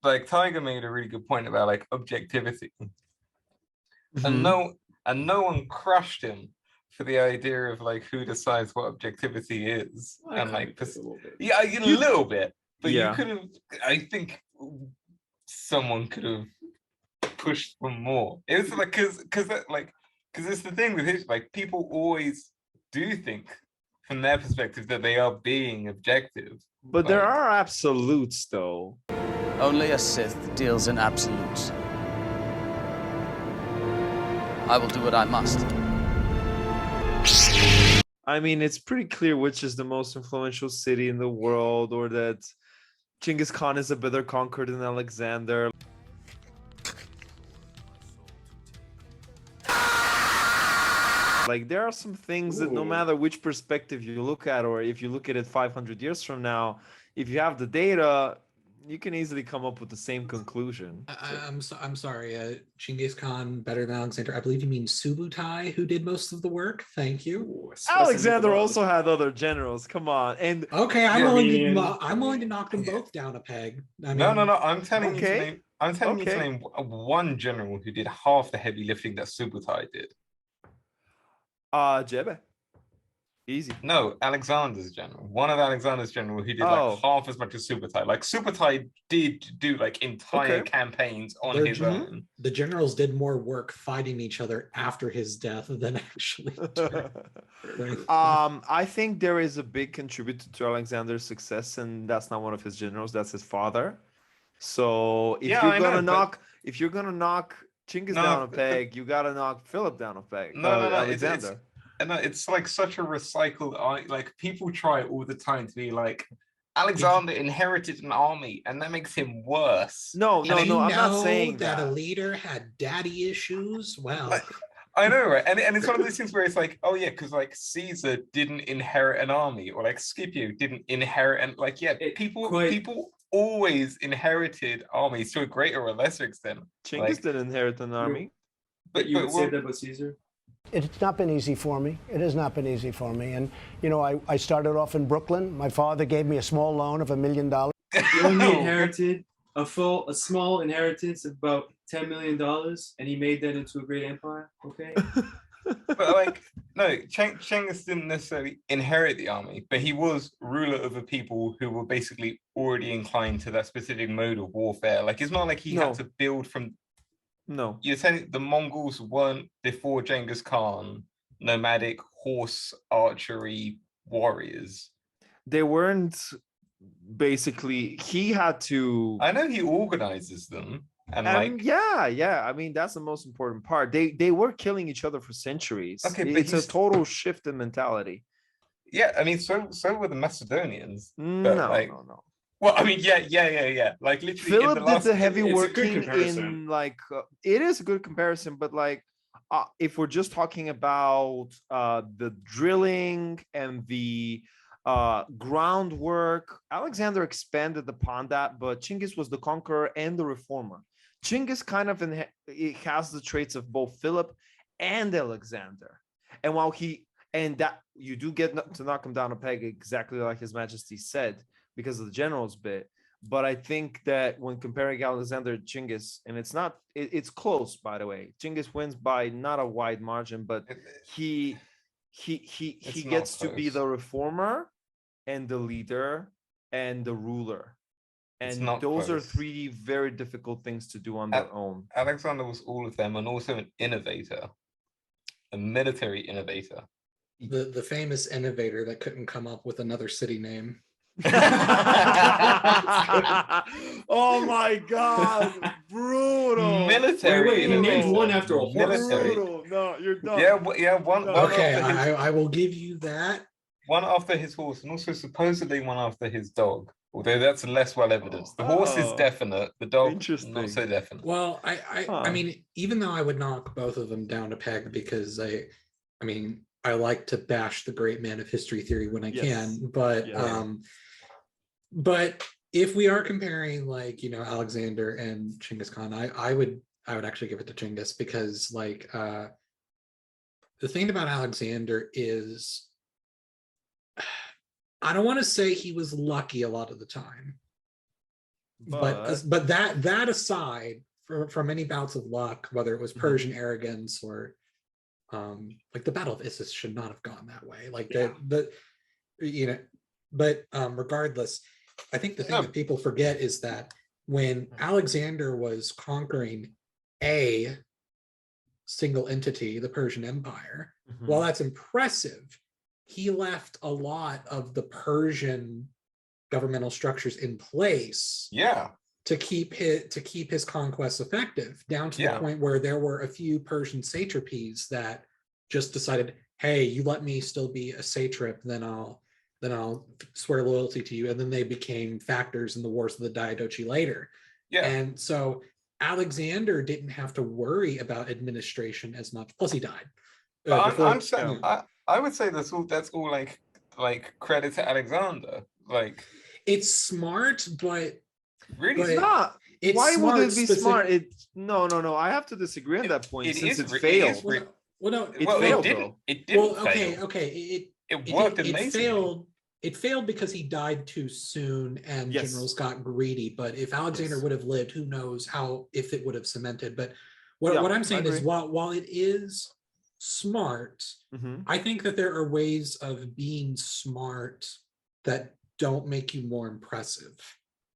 like Tiger made a really good point about like objectivity, and Mhm. no one crushed him for the idea of like who decides what objectivity is, I and kind like of did a little bit. yeah, a little bit, but you Yeah. could have. I think someone could have pushed for more. It was like because it's the thing with history. Like people always do think from their perspective that they are being objective. But there Like, are absolutes, though. Only a Sith deals in absolutes. I will do what I must. I mean, it's pretty clear which is the most influential city in the world, or that Genghis Khan is a better conqueror than Alexander. Like, there are some things that no matter which perspective you look at, or if you look at it 500 years from now, if you have the data, you can easily come up with the same conclusion. I'm sorry. Genghis Khan better than Alexander. I believe you mean Subutai, who did most of the work. Thank you. Ooh, Alexander also had other generals. Come on, and okay, I'm willing to knock them both down a peg. I mean, no. I'm telling you to okay. name. I'm telling you to Okay. name one general who did half the heavy lifting that Subutai did. Jebe. Easy. No, Alexander's general. One of Alexander's general who did like half as much as Subutai. Like Subutai did do like entire campaigns on his own. The generals did more work fighting each other after his death than actually. I think there is a big contributor to Alexander's success, and that's not one of his generals. That's his father. So if you're gonna knock Genghis down a peg, you gotta knock Philip down a peg. Alexander. It's like such a recycled. Like people try all the time to be like, Alexander inherited an army, and that makes him worse. No. I'm not saying that a leader had daddy issues. Well, like, I know, right? And it's one of those things where it's like, oh yeah, because like Caesar didn't inherit an army, or like Scipio didn't inherit, and like people always inherited armies to a greater or lesser extent. Genghis didn't inherit an army. But you would say that about Caesar? It's not been easy for me. It has not been easy for me. And, you know, I started off in Brooklyn. My father gave me a small loan of $1 million. You only inherited a small inheritance of about $10 million, and he made that into a great empire, okay? But like, no, Genghis didn't necessarily inherit the army, but he was ruler over people who were basically already inclined to that specific mode of warfare. Like, it's not like he had to build from... No. You're saying the Mongols weren't, before Genghis Khan, nomadic horse archery warriors? They weren't. Basically, he had to... I know he organizes them. And like, yeah. I mean, that's the most important part. They were killing each other for centuries. Okay, but it's a total shift in mentality. Yeah, I mean, so were the Macedonians. No. Well, I mean, yeah. Like literally, Philip did the heavy working in like. It is a good comparison, but like, if we're just talking about the drilling and the groundwork, Alexander expanded upon that, but Genghis was the conqueror and the reformer. Genghis kind of it has the traits of both Philip and Alexander, and while that you do get to knock him down a peg, exactly like His Majesty said, because of the generals bit. But I think that when comparing Alexander to Genghis, and it's close, by the way. Genghis wins by not a wide margin, but he gets to be the reformer and the leader and the ruler. And those are three very difficult things to do on their own. Alexander was all of them, and also an innovator, a military innovator. The famous innovator that couldn't come up with another city name. Oh my god, brutal. Military. Wait, he named one after a horse. Brutal. No, you're done. Yeah, one. Okay, I will give you that. One after his horse, and also supposedly one after his dog. Although that's less well evidenced. The horse is definite. The dog, not so definite. Well, I mean, even though I would knock both of them down a peg because I like to bash the great man of history theory when I can, but but if we are comparing, like, you know, Alexander and Genghis Khan, I would actually give it to Genghis, because like the thing about Alexander is, I don't want to say he was lucky a lot of the time, but that aside, from any bouts of luck, whether it was Persian arrogance or like the Battle of Issus should not have gone that way. Like but regardless, I think the thing that people forget is that when Alexander was conquering a single entity, the Persian Empire, while that's impressive, he left a lot of the Persian governmental structures in place to keep his conquests effective, down to the point where there were a few Persian satrapies that just decided, hey, you let me still be a satrap, then I'll swear loyalty to you, and then they became factors in the wars of the Diadochi later. And so Alexander didn't have to worry about administration as much, plus he died. I would say that's all like credit to Alexander. Like, it's smart, but really it's not. It's Why smart, would it be smart? No. I have to disagree on that point, since it failed. It didn't fail. It worked amazingly. It failed because he died too soon and generals got greedy. But if Alexander would have lived, who knows if it would have cemented. But what I'm saying is, while it is smart, I think that there are ways of being smart that don't make you more impressive.